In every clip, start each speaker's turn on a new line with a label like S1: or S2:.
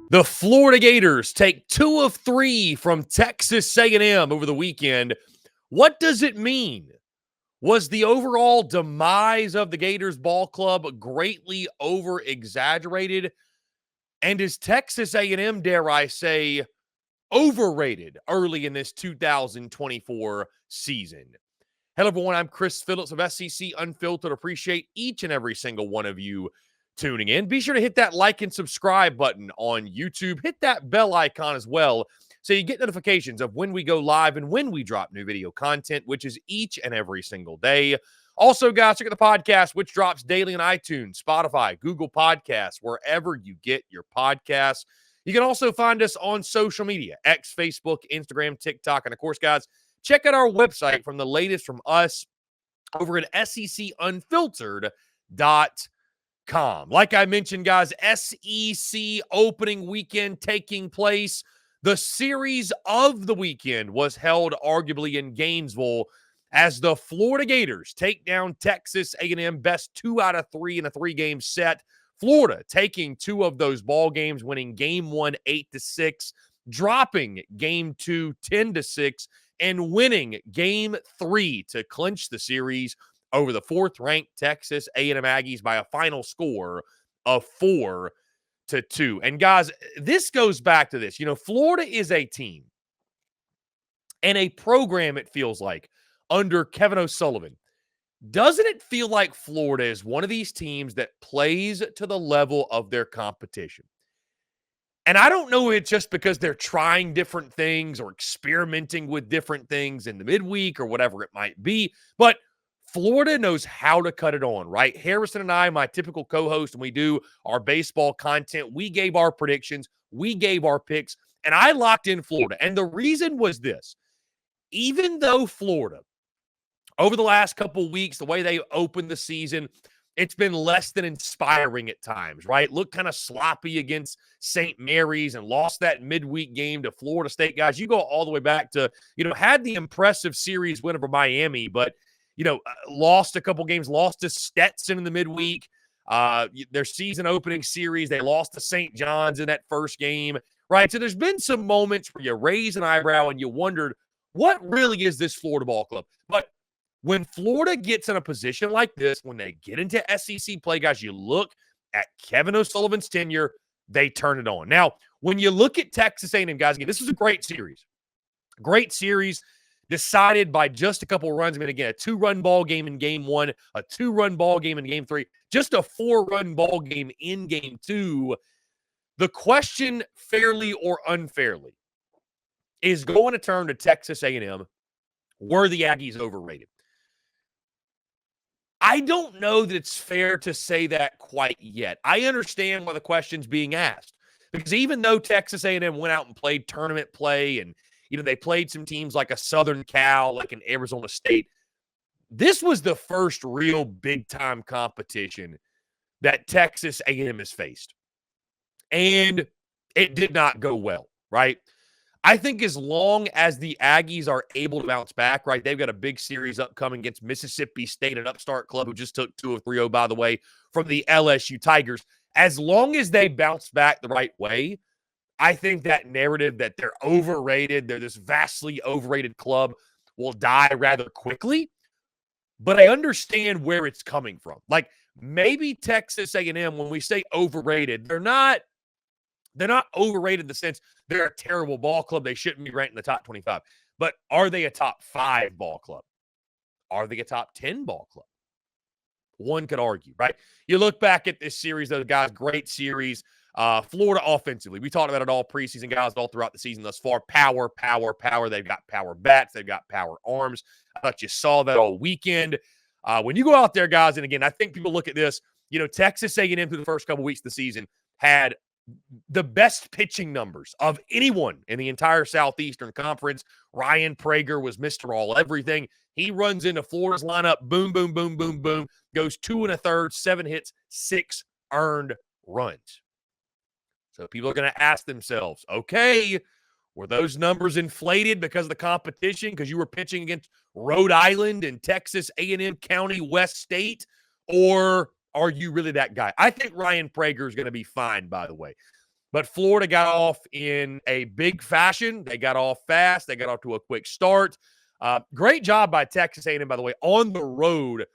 S1: The Florida Gators take 2 of 3 from Texas A&M over the weekend. What does it mean? Was the overall demise of the Gators ball club greatly over-exaggerated? And is Texas A&M, dare I say, overrated early in this 2024 season? Hello, everyone. I'm Chris Phillips of SEC Unfiltered. Appreciate each and every single one of you tuning in. Be sure to hit that like and subscribe button on YouTube. Hit that bell icon as well so you get notifications of when we go live and when we drop new video content, which is each and every single day. Also, guys, check out the podcast, which drops daily on iTunes, Spotify, Google Podcasts, wherever you get your podcasts. You can also find us on social media, X, Facebook, Instagram, TikTok, and of course, guys, check out our website from the latest from us over at SECUnfiltered.com. Like I mentioned, guys, SEC opening weekend taking place. The series of the weekend was held arguably in Gainesville as the Florida Gators take down Texas A&M, best 2 out of 3 in a 3-game set. Florida taking 2 of those ball games, winning game 1 8-6, dropping game 2 10-6, and winning game 3 to clinch the series over the 4th-ranked Texas A&M Aggies by a final score of 4-2. And guys, this goes back to this. You know, Florida is a team and a program, it feels like, under Kevin O'Sullivan. Doesn't it feel like Florida is one of these teams that plays to the level of their competition? And I don't know it's just because they're trying different things or experimenting with different things in the midweek or whatever it might be, but Florida knows how to cut it on, right? Harrison and I, my typical co-host, when we do our baseball content, we gave our predictions, we gave our picks, and I locked in Florida. And the reason was this. Even though Florida, over the last couple of weeks, the way they opened the season, it's been less than inspiring at times, right? Looked kind of sloppy against St. Mary's and lost that midweek game to Florida State. Guys, you go all the way back to, had the impressive series win over Miami, but, lost a couple games, lost to Stetson in the midweek. Their season opening series, they lost to St. John's in that first game, right? So there's been some moments where you raise an eyebrow and you wondered, what really is this Florida ball club? But when Florida gets in a position like this, when they get into SEC play, guys, you look at Kevin O'Sullivan's tenure, they turn it on. Now, when you look at Texas A&M, guys, again, this was a great series. Great series decided by just a couple of runs. I mean, again, a 2-run ball game in game 1, a 2-run ball game in game 3, just a 4-run ball game in game 2. The question, fairly or unfairly, is going to turn to Texas A&M. Were the Aggies overrated? I don't know that it's fair to say that quite yet. I understand why the question's being asked, because even though Texas A&M went out and played tournament play and, they played some teams like a Southern Cal, like an Arizona State, this was the first real big-time competition that Texas A&M has faced. And it did not go well, right? I think as long as the Aggies are able to bounce back, right, they've got a big series upcoming against Mississippi State, an upstart club who just took 2 of 3-0, by the way, from the LSU Tigers. As long as they bounce back the right way, I think that narrative that they're overrated, they're this vastly overrated club, will die rather quickly. But I understand where it's coming from. Like, maybe Texas A&M, when we say overrated, they're not overrated in the sense they're a terrible ball club. They shouldn't be ranked in the top 25. But are they a top 5 ball club? Are they a top 10 ball club? One could argue, right? You look back at this series, though, guys, great series. Florida offensively, we talked about it all preseason, guys, all throughout the season thus far. Power, power, power. They've got power bats. They've got power arms. I thought you saw that all weekend. When you go out there, guys, and again, I think people look at this, Texas A&M through the first couple weeks of the season had the best pitching numbers of anyone in the entire Southeastern Conference. Ryan Prager was Mr. All Everything. He runs into Florida's lineup, boom, boom, boom, boom, boom, goes 2 1/3, 7 hits, 6 earned runs. So people are going to ask themselves, okay, were those numbers inflated because of the competition, because you were pitching against Rhode Island and Texas A&M County West State, or are you really that guy? I think Ryan Prager is going to be fine, by the way. But Florida got off in a big fashion. They got off fast. They got off to a quick start. Great job by Texas A&M, by the way, on the road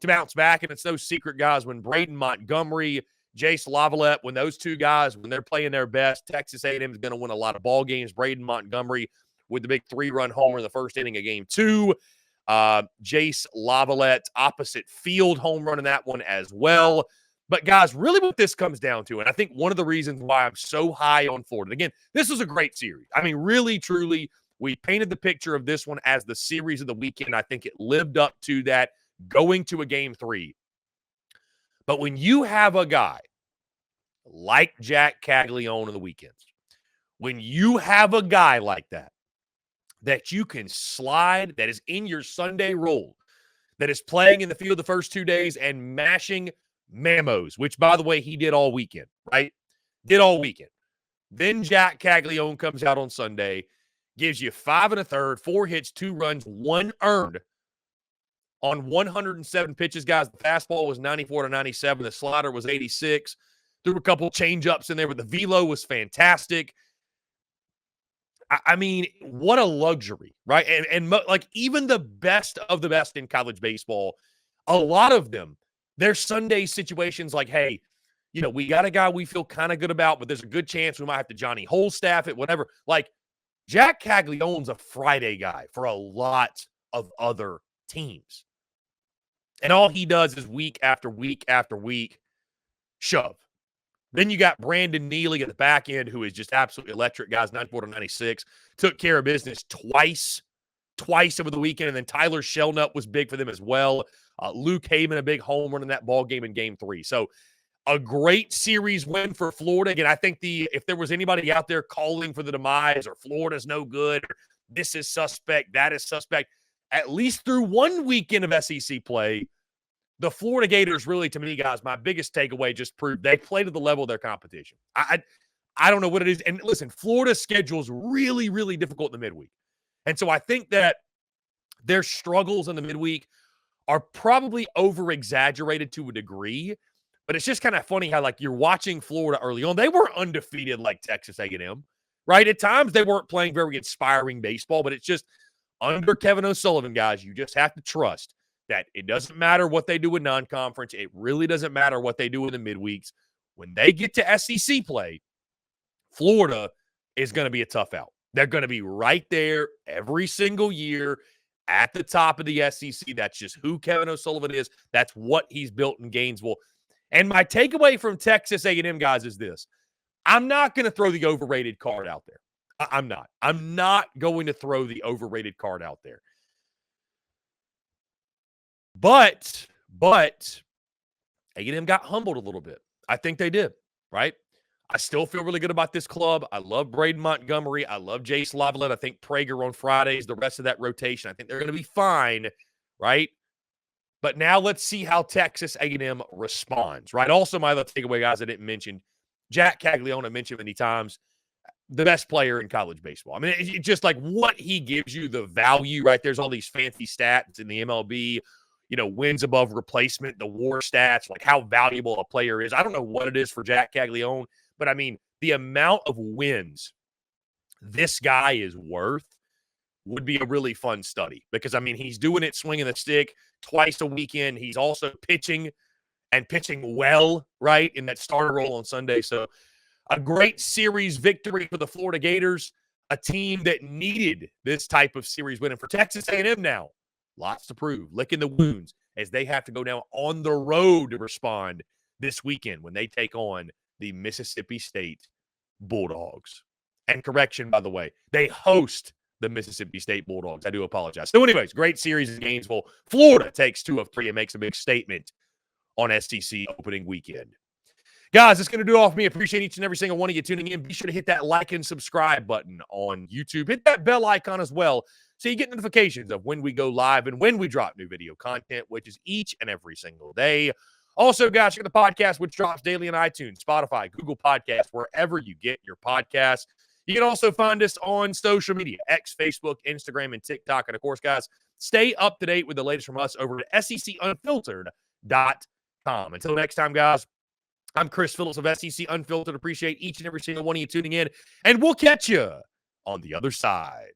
S1: to bounce back. And it's no secret, guys, when Braden Montgomery, Jace Lavalette, when those two guys, when they're playing their best, Texas A&M is going to win a lot of ball games. Braden Montgomery with the big 3-run homer in the first inning of game 2. Jace Lavalette, opposite field home run in that one as well. But, guys, really what this comes down to, and I think one of the reasons why I'm so high on Florida, again, this was a great series. I mean, really, truly, we painted the picture of this one as the series of the weekend. I think it lived up to that going to a game 3. But when you have a guy like Jack Caglione on the weekends, when you have a guy like that you can slide, that is in your Sunday role, that is playing in the field the first 2 days and mashing Mamos, which, by the way, he did all weekend, right? Did all weekend. Then Jack Caglione comes out on Sunday, gives you 5 1/3, 4 hits, 2 runs, 1 earned on 107 pitches, guys. The fastball was 94 to 97. The slider was 86. Threw a couple change-ups in there, but the velo was fantastic. I mean, what a luxury, right? And like even the best of the best in college baseball, a lot of them, their Sunday situations like, hey, we got a guy we feel kind of good about, but there's a good chance we might have to Johnny Holstaff it, whatever. Like, Jack Caglione's a Friday guy for a lot of other teams. And all he does is week after week after week shove. Then you got Brandon Neely at the back end, who is just absolutely electric, guys, 94 to 96. Took care of business twice over the weekend. And then Tyler Shelnutt was big for them as well. Luke Haven, a big home run in that ball game in game 3. So a great series win for Florida. Again, I think if there was anybody out there calling for the demise or Florida's no good, or this is suspect, that is suspect, at least through one weekend of SEC play, the Florida Gators really, to me, guys, my biggest takeaway just proved they play to the level of their competition. I don't know what it is. And listen, Florida's schedule is really, really difficult in the midweek. And so I think that their struggles in the midweek are probably over-exaggerated to a degree. But it's just kind of funny how, like, you're watching Florida early on. They weren't undefeated like Texas A&M, right? At times, they weren't playing very inspiring baseball, but it's just under Kevin O'Sullivan, guys, you just have to trust that it doesn't matter what they do in non-conference. It really doesn't matter what they do in the midweeks. When they get to SEC play, Florida is going to be a tough out. They're going to be right there every single year at the top of the SEC. That's just who Kevin O'Sullivan is. That's what he's built in Gainesville. And my takeaway from Texas A&M, guys, is this. I'm not going to throw the overrated card out there. I'm not. I'm not going to throw the overrated card out there. But A&M got humbled a little bit. I think they did, right? I still feel really good about this club. I love Braden Montgomery. I love Jace Lavalette. I think Prager on Fridays, the rest of that rotation, I think they're going to be fine, right? But now let's see how Texas A&M responds, right? Also, my other takeaway, guys, I didn't mention, Jack Caglione, I mentioned many times, the best player in college baseball. I mean, it's just like what he gives you, the value, right? There's all these fancy stats in the MLB, wins above replacement, the WAR stats, like how valuable a player is. I don't know what it is for Jack Caglione, but I mean, the amount of wins this guy is worth would be a really fun study because, I mean, he's doing it swinging the stick twice a weekend. He's also pitching and pitching well, right, in that starter role on Sunday. So a great series victory for the Florida Gators, a team that needed this type of series win. And for Texas A&M now, lots to prove, licking the wounds as they have to go down on the road to respond this weekend when they take on the Mississippi State Bulldogs. And correction, by the way, they host the Mississippi State Bulldogs. I do apologize. So anyways, great series in Gainesville. Florida takes 2 of 3 and makes a big statement on SEC opening weekend. Guys, it's going to do it all for me. Appreciate each and every single one of you tuning in. Be sure to hit that like and subscribe button on YouTube. Hit that bell icon as well so you get notifications of when we go live and when we drop new video content, which is each and every single day. Also, guys, check the podcast, which drops daily on iTunes, Spotify, Google Podcasts, wherever you get your podcasts. You can also find us on social media, X, Facebook, Instagram, and TikTok. And, of course, guys, stay up to date with the latest from us over at SECUnfiltered.com. Until next time, guys, I'm Chris Phillips of SEC Unfiltered. Appreciate each and every single one of you tuning in, and we'll catch you on the other side.